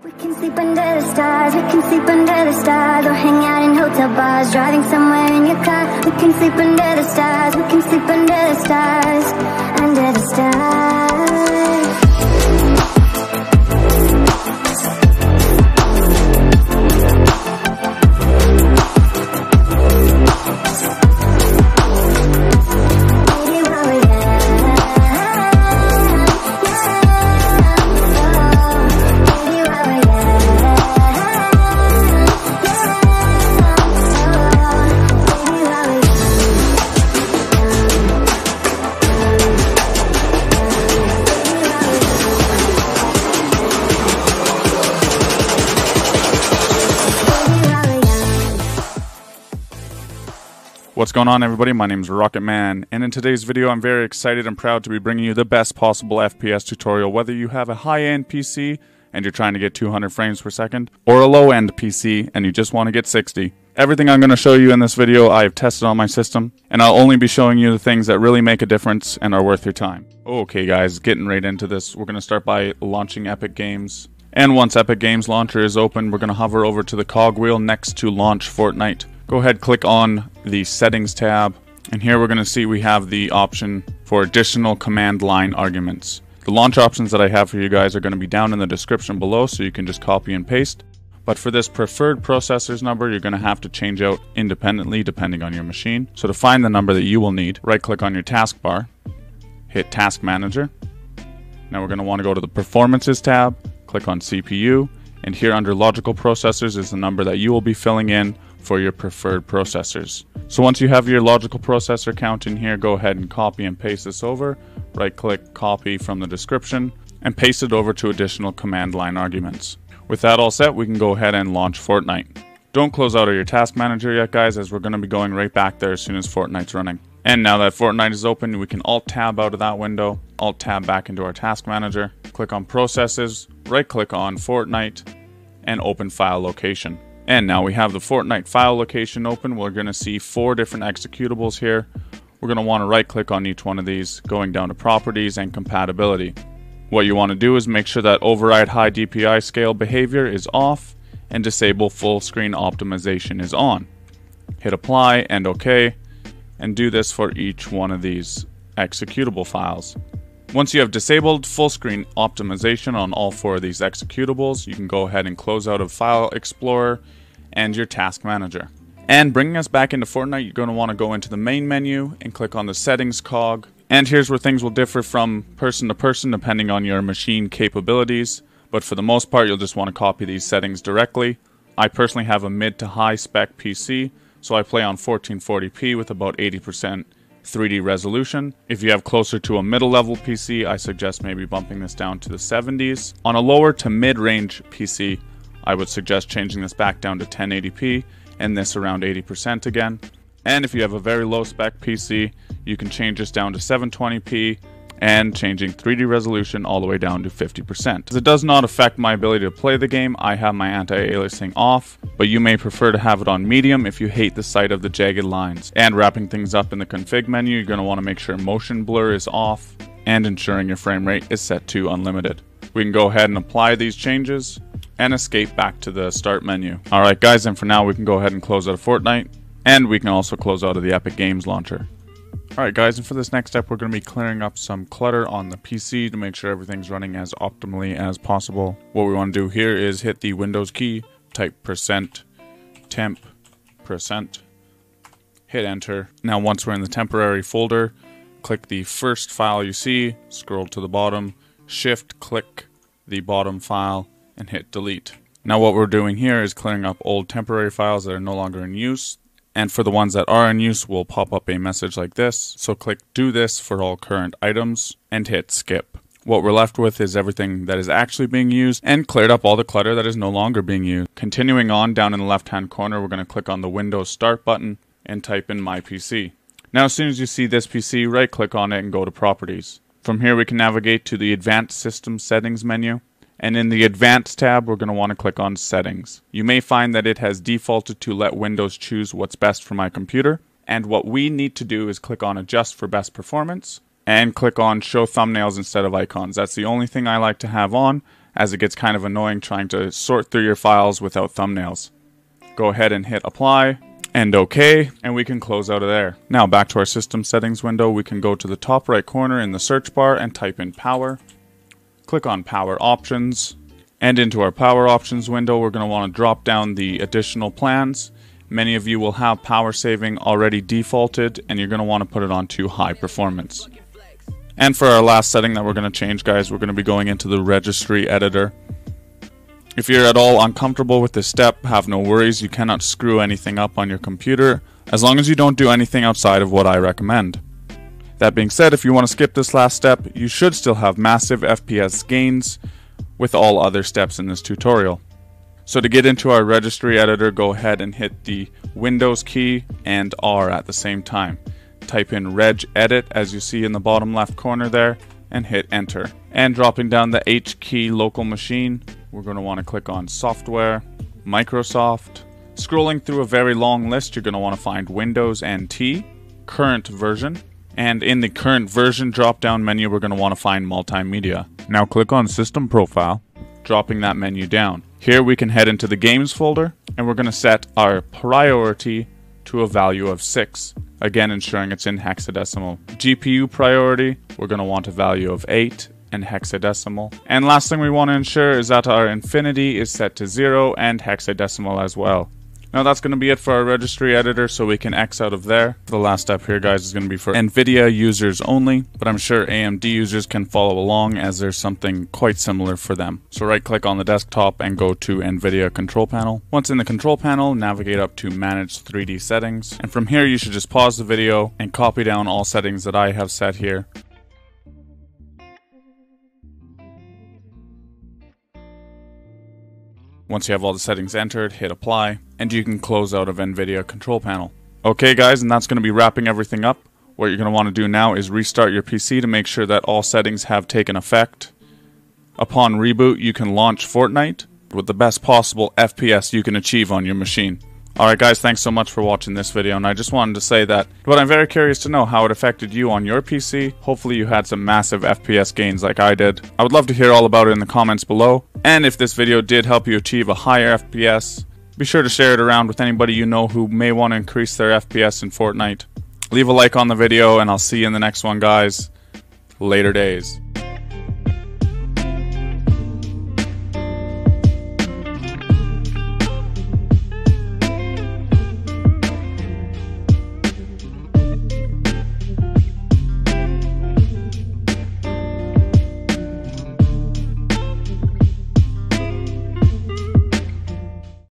We can sleep under the stars, we can sleep under the stars, or hang out in hotel bars, driving somewhere in your car. We can sleep under the stars, we can sleep under the stars, under the stars. What's going on, everybody? My name is Rocket Man, and in today's video I'm very excited and proud to be bringing you the best possible FPS tutorial, whether you have a high-end PC and you're trying to get 200 frames per second, or a low-end PC and you just want to get 60. Everything I'm going to show you in this video I have tested on my system, and I'll only be showing you the things that really make a difference and are worth your time. Okay guys, getting right into this, we're going to start by launching Epic Games. And once Epic Games Launcher is open, we're going to hover over to the cogwheel next to Launch Fortnite. Go ahead, click on the Settings tab, and here we're going to see we have the option for additional command line arguments. The launch options that I have for you guys are going to be down in the description below, so you can just copy and paste. But for this preferred processor's number, you're going to have to change out independently depending on your machine. So to find the number that you will need, right click on your taskbar, hit Task Manager. Now we're going to want to go to the Performances tab, click on CPU, and here under Logical Processors is the number that you will be filling in for your preferred processors. So once you have your logical processor count in here, go ahead and copy and paste this over. Right click, copy from the description, and paste it over to additional command line arguments. With that all set, we can go ahead and launch Fortnite. Don't close out of your task manager yet guys, as we're going to be going right back there as soon as Fortnite's running. And now that Fortnite is open, we can Alt Tab out of that window, Alt Tab back into our task manager, click on Processes, right click on Fortnite, and open File Location. And now we have the Fortnite file location open. We're going to see 4 different executables here. We're going to want to right click on each one of these, going down to Properties and Compatibility. What you want to do is make sure that Override High DPI Scale Behavior is off and Disable Full Screen Optimization is on. Hit Apply and OK, and do this for each one of these executable files. Once you have disabled full screen optimization on all 4 of these executables, you can go ahead and close out of File Explorer and your Task Manager. And bringing us back into Fortnite, you're going to want to go into the main menu and click on the Settings cog. And here's where things will differ from person to person depending on your machine capabilities. But for the most part, you'll just want to copy these settings directly. I personally have a mid to high spec PC, so I play on 1440p with about 80% 3D resolution. If you have closer to a middle level PC, I suggest maybe bumping this down to the 70s. On a lower to mid range PC, I would suggest changing this back down to 1080p and this around 80% again. And if you have a very low spec PC, you can change this down to 720p and changing 3D resolution all the way down to 50%. It does not affect my ability to play the game. I have my anti-aliasing off, but you may prefer to have it on medium if you hate the sight of the jagged lines. And wrapping things up in the config menu, you're going to want to make sure motion blur is off and ensuring your frame rate is set to unlimited. We can go ahead and apply these changes and escape back to the start menu. Alright guys, and for now we can go ahead and close out of Fortnite, and we can also close out of the Epic Games Launcher. Alright guys, and for this next step we're going to be clearing up some clutter on the PC to make sure everything's running as optimally as possible. What we want to do here is hit the Windows key, type %temp%, hit enter. Now once we're in the temporary folder, click the first file you see, scroll to the bottom, shift click the bottom file, and hit delete. Now what we're doing here is clearing up old temporary files that are no longer in use. And for the ones that are in use, will pop up a message like this. So click do this for all current items and hit skip. What we're left with is everything that is actually being used and cleared up all the clutter that is no longer being used. Continuing on, down in the left hand corner, we're going to click on the Windows Start button and type in My PC. Now as soon as you see this PC, right click on it and go to Properties. From here we can navigate to the Advanced System Settings menu. And in the Advanced tab, we're going to want to click on Settings. You may find that it has defaulted to let Windows choose what's best for my computer. And what we need to do is click on Adjust for Best Performance and click on Show Thumbnails instead of icons. That's the only thing I like to have on, as it gets kind of annoying trying to sort through your files without thumbnails. Go ahead and hit apply and OK, and we can close out of there. Now back to our system settings window, we can go to the top right corner in the search bar and type in power. Click on power options, and into our power options window we're going to want to drop down the additional plans. Many of you will have power saving already defaulted, and you're going to want to put it on to high performance. And for our last setting that we're going to change, guys, we're going to be going into the registry editor. If you're at all uncomfortable with this step, have no worries. You cannot screw anything up on your computer as long as you don't do anything outside of what I recommend. That being said, if you want to skip this last step, you should still have massive FPS gains with all other steps in this tutorial. So to get into our registry editor, go ahead and hit the Windows key and R at the same time. Type in regedit as you see in the bottom left corner there and hit enter. And dropping down the H key local machine, we're going to want to click on software, Microsoft. Scrolling through a very long list, you're going to want to find Windows and T, current version. And in the current version drop down menu, we're going to want to find multimedia. Now click on system profile, dropping that menu down. Here we can head into the games folder, and we're going to set our priority to a value of 6. Again, ensuring it's in hexadecimal. GPU priority, we're going to want a value of 8 and hexadecimal. And last thing we want to ensure is that our infinity is set to 0 and hexadecimal as well. Now that's going to be it for our registry editor, so we can X out of there. The last step here, guys, is going to be for NVIDIA users only, but I'm sure AMD users can follow along as there's something quite similar for them. So right click on the desktop and go to NVIDIA control panel. Once in the control panel, navigate up to manage 3D settings, and from here you should just pause the video and copy down all settings that I have set here. Once you have all the settings entered, hit apply, and you can close out of NVIDIA control panel. Okay guys, and that's going to be wrapping everything up. What you're going to want to do now is restart your PC to make sure that all settings have taken effect. Upon reboot, you can launch Fortnite with the best possible FPS you can achieve on your machine. Alright guys, thanks so much for watching this video, and I just wanted to say that, but I'm very curious to know how it affected you on your PC. Hopefully you had some massive FPS gains like I did. I would love to hear all about it in the comments below, and if this video did help you achieve a higher FPS, be sure to share it around with anybody you know who may want to increase their FPS in Fortnite. Leave a like on the video, and I'll see you in the next one, guys. Later days.